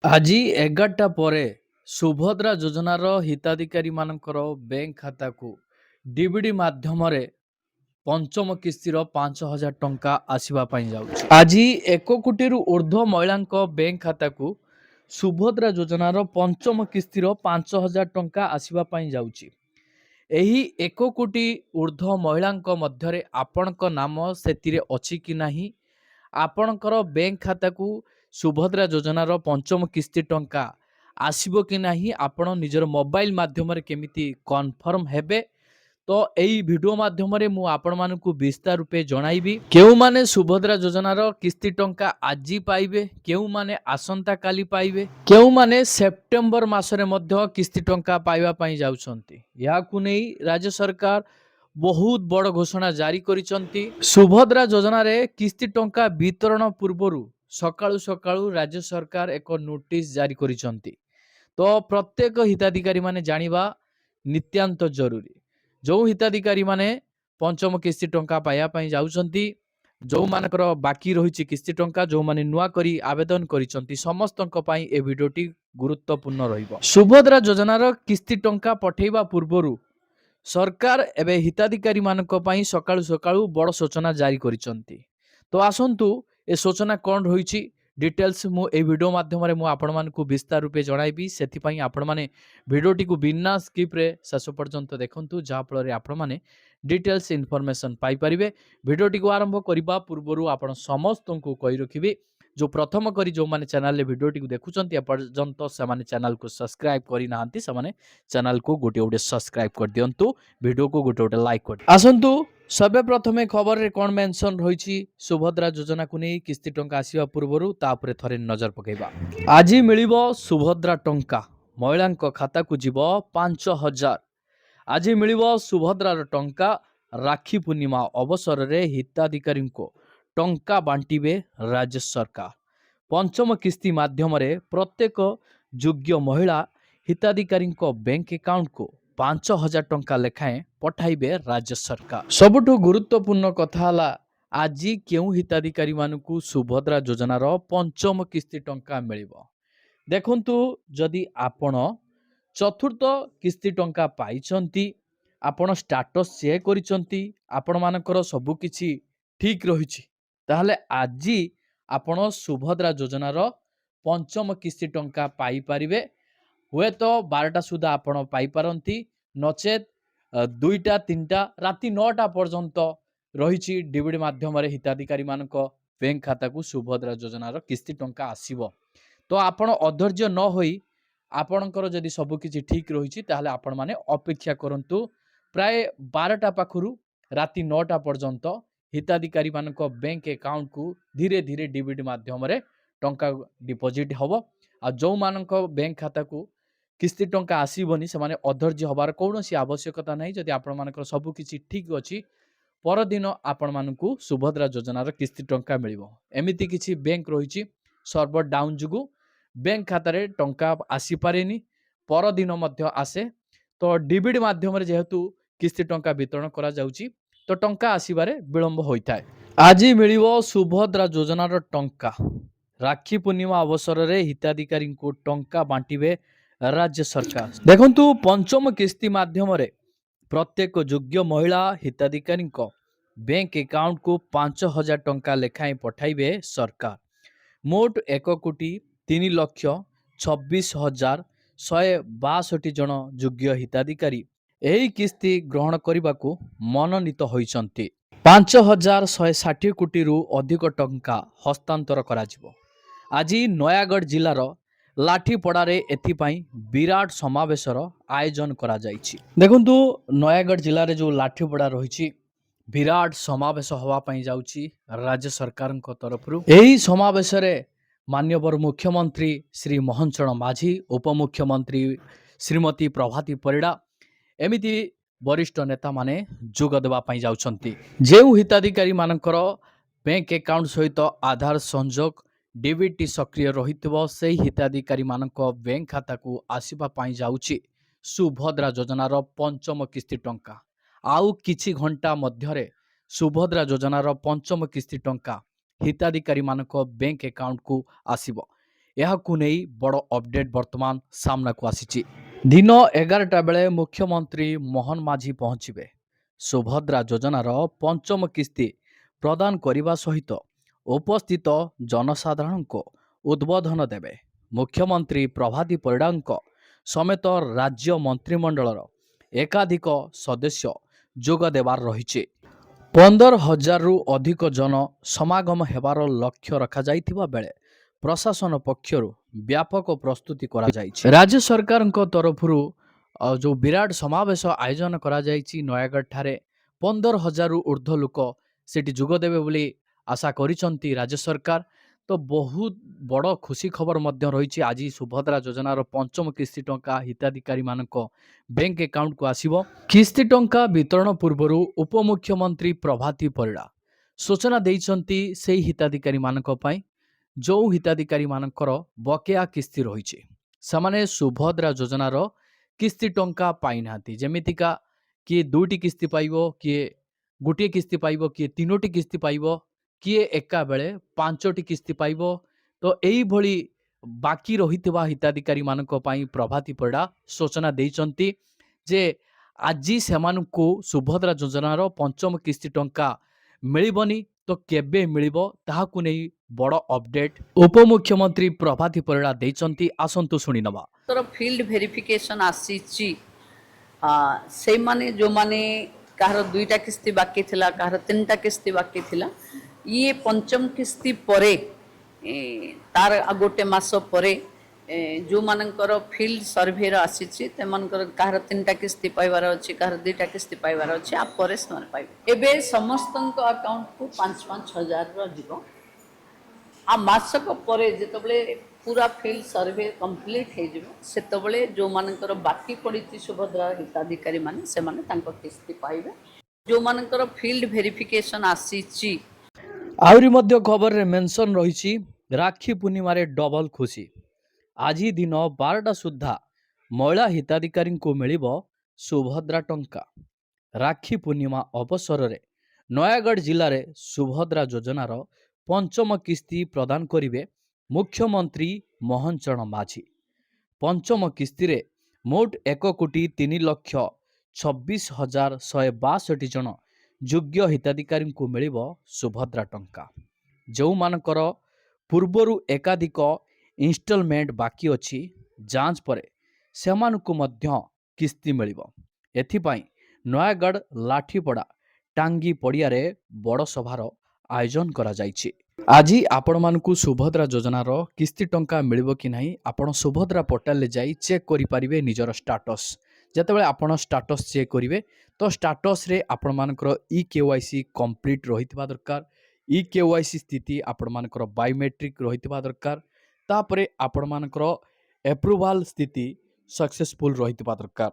ଆଜି 11ଟା ପରେ ସୁଭଦ୍ରା ଯୋଜନାର ହିତାଧିକାରୀମାନଙ୍କର ବ୍ୟାଙ୍କ ଖାତାକୁ ଡିବିଡି ମାଧ୍ୟମରେ ପଞ୍ଚମ କିସ୍ତିର 5,000 ଟଙ୍କା ଆସିବା ପାଇଁ ଯାଉଛି। ଆଜି 1 କୋଟିରୁ ଉର୍ଦ୍ଧ୍ୱ ମହିଳାଙ୍କ ବ୍ୟାଙ୍କ ଖାତାକୁ ସୁଭଦ୍ରା ଯୋଜନାର ପଞ୍ଚମ କିସ୍ତିର 5,000 ଟଙ୍କା ଆସିବା ପାଇଁ ଯାଉଛି। ଏହି 1 କୋଟି ଉର୍ଦ୍ଧ୍ୱ ମହିଳାଙ୍କ ମଧ୍ୟରେ ଆପଣଙ୍କ ନାମ ସେଥିରେ ଅଛି କି ନାହିଁ, ଆପଣଙ୍କର ବ୍ୟାଙ୍କ ଖାତାକୁ ସୁଭଦ୍ରା ଯୋଜନାର ପଞ୍ଚମ କିସ୍ତି ଟଙ୍କା ଆସିବ କି ନାହିଁ, ଆପଣ ନିଜର ମୋବାଇଲ ମାଧ୍ୟମରେ କେମିତି କନଫର୍ମ ହେବେ, ତ ଏହି ଭିଡ଼ିଓ ମାଧ୍ୟମରେ ମୁଁ ଆପଣମାନଙ୍କୁ ବିସ୍ତାର ରୂପେ ଜଣାଇବି କେଉଁମାନେ ସୁଭଦ୍ରା ଯୋଜନାର କିସ୍ତି ଟଙ୍କା ଆଜି ପାଇବେ, କେଉଁମାନେ ଆସନ୍ତା କାଲି ପାଇବେ, କେଉଁମାନେ ସେପ୍ଟେମ୍ବର ମାସରେ ମଧ୍ୟ କିସ୍ତି ଟଙ୍କା ପାଇବା ପାଇଁ ଯାଉଛନ୍ତି। ଏହାକୁ ନେଇ ରାଜ୍ୟ ସରକାର ବହୁତ ବଡ଼ ଘୋଷଣା ଜାରି କରିଛନ୍ତି। ସୁଭଦ୍ରା ଯୋଜନାରେ କିସ୍ତି ଟଙ୍କା ବିତରଣ ପୂର୍ବରୁ ସକାଳୁ ସକାଳୁ ରାଜ୍ୟ ସରକାର ଏକ ନୋଟିସ୍ ଜାରି କରିଛନ୍ତି। ତ ପ୍ରତ୍ୟେକ ହିତାଧିକାରୀ ମାନେ ଜାଣିବା ନିତ୍ୟାନ୍ତ ଜରୁରୀ। ଯେଉଁ ହିତାଧିକାରୀ ମାନେ ପଞ୍ଚମ କିସ୍ତି ଟଙ୍କା ପାଇବା ପାଇଁ ଯାଉଛନ୍ତି, ଯେଉଁମାନଙ୍କର ବାକି ରହିଛି କିସ୍ତି ଟଙ୍କା, ଯେଉଁମାନେ ନୂଆ କରି ଆବେଦନ କରିଛନ୍ତି, ସମସ୍ତଙ୍କ ପାଇଁ ଏ ଭିଡ଼ିଓଟି ଗୁରୁତ୍ୱପୂର୍ଣ୍ଣ ରହିବ। ସୁଭଦ୍ରା ଯୋଜନାର କିସ୍ତି ଟଙ୍କା ପଠାଇବା ପୂର୍ବରୁ ସରକାର ଏବେ ହିତାଧିକାରୀ ମାନଙ୍କ ପାଇଁ ସକାଳୁ ସକାଳୁ ବଡ଼ ସୂଚନା ଜାରି କରିଛନ୍ତି। ତ ଆସନ୍ତୁ ଏ ସୂଚନା କ'ଣ ରହିଛି ଡିଟେଲ୍ସ ମୁଁ এই ଭିଡ଼ିଓ ମାଧ୍ୟମରେ ମୁଁ ଆପଣମାନଙ୍କୁ ବିସ୍ତାର ରୂପେ ଜଣାଇବି। ସେଥିପାଇଁ ଆପଣମାନେ ଭିଡ଼ିଓଟିକୁ ବିନା ସ୍କିପ୍ରେ ଶେଷ ପର୍ଯ୍ୟନ୍ତ ଦେଖନ୍ତୁ, ଯାହାଫଳରେ ଆପଣମାନେ ଡିଟେଲ୍ସ ଇନଫର୍ମେସନ୍ ପାଇପାରିବେ। ଭିଡ଼ିଓଟିକୁ ଆରମ୍ଭ କରିବା ପୂର୍ବରୁ ଆପଣ ସମସ୍ତଙ୍କୁ କହି ରଖିବି, जो प्रथम करी जो माने चैनल रे वीडियो टिकु देखुचंती एपर्यंत सेमाने चैनल को सब्सक्राइब करि नाहंती, सेमाने चैनल को गोटे गोटे सब्सक्राइब कर दियंतु, वीडियो को गोटे गोटे लाइक कर आसंतु। सबे प्रथमे खबर रे कोन मेंशन रहिछि सुभद्रा योजना को नै किस्ती टंका आसीबा पूर्वरु तापरे थरे नजर पकेबा। आज मिलिबो सुभद्रा टंका, महिलांक खाता को जीवो 5,000। आज मिलिबो सुभद्रार टंका। राखी पूर्णिमा अवसर रे हिताधिकारी को टंका बांटिबे राज्य सरकार। पंचम किस्ती माध्यम प्रत्येक योग्य महिला हिताधिकारी बैंक अकाउंट को 5,000 टंका लेखाएं पठाइबे राज्य सरकार। सबुठु गुरुत्वपूर्ण कथा हला, आज केउ हिताधिकारी मानकु सुभद्रा योजनार पंचम किस्ती टंका मिलिबो। देखंतु जदि आपण चतुर्थ किस्ती टंका पाइछंती, आपण स्टाटस चेक करिसंती, आपण मानकर सब किछि ठीक रहिछि, ताहले आज आपण सुभद्रा योजनार पंचम किस्ती टंका पाई पारिबे। हुए तो 12टा सुधा आपण पाई पारंती, नचेत 2टा 3टा राति 9टा पर्यंत रहिछि डीबीडी माध्यम हिताधिकारी मानक बैंक खाता को सुभद्रा योजनार किस्ती टंका आसीबो। तो आपण अधैर्य न होई आपणकर जदि सब किछि ठीक रहिछि ताहले आपण माने अपेक्षा करंतु। प्राय 12टा पाखरु राति 9टा पर्यंत हिताधिकारी मानक बैंक अकाउंट को धीरे धीरे डीबीडी माध्यम टंका डिपोजिट हबो। आ जो मानक बैंक खाता को किस्ती टंका आसीबनी से माने अधैर्य हबार कौनसी आवश्यकता नहीं। जदि आपण मानकर सब किछि ठीक अछि, परदिन आपण मानकु सुभद्रा योजनार किस्ती टंका मिलिबो। एमिति किछि बैंक रहिछि सर्वर डाउन जुगु बैंक खाता रे टंका आसी पारेनी, परदिन मध्य आसे। तो डीबीडी माध्यम जेहेतु किस्ती टंका वितरण करा जाउछि, तो टंका आसीबारे विलंब होइथाय। आज मिलिबो सुभद्रा योजनार टंका। राखी पूर्णिमा अवसर रे हिताधिकारी को टंका बांटिबे राज्य सरकार। देखंतु पंचम किस्ती माध्यम प्रत्येक योग्य महिला हिताधिकारी बैंक अकाउंट को 5,000 टंका लेखाएं पठाइबे सरकार। मोट 1,03,26,162 जन योग्य हिताधिकारी एही किस्ती ग्रहण करने मनोनीत होइछंती। 5,160 कोटी रु अधिक टंका हस्तांतर करा जिवो। आज नयागढ़ जिलार लाठीपड़ारे एथिपाई विराट समावेशर आयोजन करा जाइछि। देखंतु नयागढ़ जिले में जो लाठीपड़ा रही विराट समावेश हवा पाई जाउछि राज्य सरकार तरफ। यही समावेश माननीय मुख्यमंत्री श्री मोहन चरण माझी, उपमुख्यमंत्री श्रीमती प्रभाती परिड़ा एमिति वरिष्ठ नेता माने जोग देवा पाई जाउछंती। जेउ हिताधिकारी मानकर बैंक अकाउंट सहित आधार संजोग डीबीटी सक्रिय रहितबो सेही हिताधिकारी मानक बैंक खाता को आसीबा पाई जाउछि सुभद्रा योजनार पंचम किस्ती टंका। आउ किछि घंटा मध्यरे सुभद्रा योजनार पंचम किस्ती टंका हिताधिकारी मानक बैंक अकाउंट को आसीबो। ଏହାକୁ ନେଇ ବଡ଼ ଅପଡେଟ୍ ବର୍ତ୍ତମାନ ସାମ୍ନାକୁ ଆସିଛି। ଦିନ 11ଟା ବେଳେ ମୁଖ୍ୟମନ୍ତ୍ରୀ ମୋହନ ମାଝୀ ପହଞ୍ଚିବେ। ସୁଭଦ୍ରା ଯୋଜନାର ପଞ୍ଚମ କିସ୍ତି ପ୍ରଦାନ କରିବା ସହିତ ଉପସ୍ଥିତ ଜନସାଧାରଣଙ୍କୁ ଉଦ୍ବୋଧନ ଦେବେ। ମୁଖ୍ୟମନ୍ତ୍ରୀ ପ୍ରଭାତୀ ପରିଡ଼ାଙ୍କ ସମେତ ରାଜ୍ୟ ମନ୍ତ୍ରିମଣ୍ଡଳର ଏକାଧିକ ସଦସ୍ୟ ଯୋଗ ଦେବାର ରହିଛି। 15,000ରୁ ଅଧିକ ଜନ ସମାଗମ ହେବାର ଲକ୍ଷ୍ୟ ରଖାଯାଇଥିବା ବେଳେ ପ୍ରଶାସନ ପକ୍ଷରୁ ବ୍ୟାପକ ପ୍ରସ୍ତୁତି କରାଯାଇଛି। ରାଜ୍ୟ ସରକାରଙ୍କ ତରଫରୁ ଯେଉଁ ବିରାଟ ସମାବେଶ ଆୟୋଜନ କରାଯାଇଛି ନୟାଗଡ଼ଠାରେ 15,000ରୁ ଉର୍ଦ୍ଧ୍ୱ ଲୋକ ସେଠି ଯୋଗ ଦେବେ ବୋଲି ଆଶା କରିଛନ୍ତି ରାଜ୍ୟ ସରକାର। ତ ବହୁତ ବଡ଼ ଖୁସି ଖବର ମଧ୍ୟ ରହିଛି। ଆଜି ସୁଭଦ୍ରା ଯୋଜନାର ପଞ୍ଚମ କିସ୍ତି ଟଙ୍କା ହିତାଧିକାରୀମାନଙ୍କ ବ୍ୟାଙ୍କ ଆକାଉଣ୍ଟକୁ ଆସିବ। କିସ୍ତି ଟଙ୍କା ବିତରଣ ପୂର୍ବରୁ ଉପମୁଖ୍ୟମନ୍ତ୍ରୀ ପ୍ରଭାତୀ ପରିଡ଼ା ସୂଚନା ଦେଇଛନ୍ତି ସେହି ହିତାଧିକାରୀମାନଙ୍କ ପାଇଁ ଯେଉଁ ହିତାଧିକାରୀମାନଙ୍କର ବକେୟା କିସ୍ତି ରହିଛି ସେମାନେ ସୁଭଦ୍ରା ଯୋଜନାର କିସ୍ତି ଟଙ୍କା ପାଇନାହାନ୍ତି। ଯେମିତିକା କିଏ 2ଟି କିସ୍ତି ପାଇବ, କିଏ ଗୋଟିଏ କିସ୍ତି ପାଇବ, କିଏ 3ଟି କିସ୍ତି ପାଇବ, କିଏ ଏକା ବେଳେ 5ଟି କିସ୍ତି ପାଇବ। ତ ଏଇଭଳି ବାକି ରହିଥିବା ହିତାଧିକାରୀମାନଙ୍କ ପାଇଁ ପ୍ରଭାତୀ ପରିଡ଼ା ସୂଚନା ଦେଇଛନ୍ତି ଯେ ଆଜି ସେମାନଙ୍କୁ ସୁଭଦ୍ରା ଯୋଜନାର ପଞ୍ଚମ କିସ୍ତି ଟଙ୍କା ମିଳିବନି ତ କେବେ ମିଳିବ ତାହାକୁ ନେଇ ବଡ଼ ଅପଡେଟ୍ ଉପମୁଖ୍ୟମନ୍ତ୍ରୀ ପ୍ରଭାତୀ ପରିଡ଼ା ଦେଇଛନ୍ତି। ଆସନ୍ତୁ ଶୁଣିନେବା। ଫିଲ୍ଡ ଭେରିଫିକେସନ୍ ଆସିଛି। ସେଇମାନେ ଯେଉଁମାନେ କାହାର 2ଟା କିସ୍ତି ବାକି ଥିଲା, କାହାର 3ଟା କିସ୍ତି ବାକି ଥିଲା, ଇଏ ପଞ୍ଚମ କିସ୍ତି ପରେ ତାର ଗୋଟେ ମାସ ପରେ ଯେଉଁମାନଙ୍କର ଫିଲ୍ଡ ସର୍ଭେର ଆସିଛି ସେମାନଙ୍କର କାହାର 3ଟା କିସ୍ତି ପାଇବାର ଅଛି, କାହାର 2ଟା କିସ୍ତି ପାଇବାର ଅଛି, ଆ ପରେ ସେମାନେ ପାଇବେ। ଏବେ ସମସ୍ତଙ୍କ ଆକାଉଣ୍ଟକୁ 5-5 ହଜାରର ଯିବ। आ मासक परे जितेबले पूरा फील्ड सर्वे कंप्लीट हो सेतबले जो मानकर बाकी पड़ी सुभद्रा हिताधिकारी माने से माने तांको किस्ती पाइबे। जो मानकर फील्ड वेरिफिकेशन आसीची आउरी मध्य खबर रे मेंशन रही राखी पूर्णिमा रे डबल खुशी। आज दिन 12टा सुधा महिला हिताधिकारी को मिलिबो सुभद्रा टंका। राखी पूर्णिमा अवसर रे नयागढ़ जिले में सुभद्रा योजनार पंचम किस्ती प्रदान करिवे मुख्यमंत्री मोहन चरण माझी। पंचम किस्ती रे मोट 1,26,26,162 जन योग्य हिताधिकारी को मिलिबो सुभद्रा टंका। जो मानकर पूर्वरु एकाधिक इंस्टॉलमेंट बाकी अछि जांच परे सेमानकु मध्य किस्ती मिलिबो। एथिपाई नयागढ़ लाठीपड़ा टांगी पड़िया रे बड़ सभार आयोजन करा जायछि। आज आपण मानकु सुभद्रा योजनार किस्ती टंका मिलिबो कि नहीं आपण सुभद्रा पोर्टाल ले जाई चेक करि परिबे निजर स्टाटस। जेतेबेले आपण स्टाटस चेक करिवे तो स्टाटस रे आपण मानकर ई-केवाईसी कंप्लीट रहितबा दरकार। ई-केवाईसी स्थिति आपण मानकर बायोमेट्रिक रहितबा दरकार। तापरे आपण मानकर एप्रूवल स्थिति सक्सेसफुल रहितबा दरकार।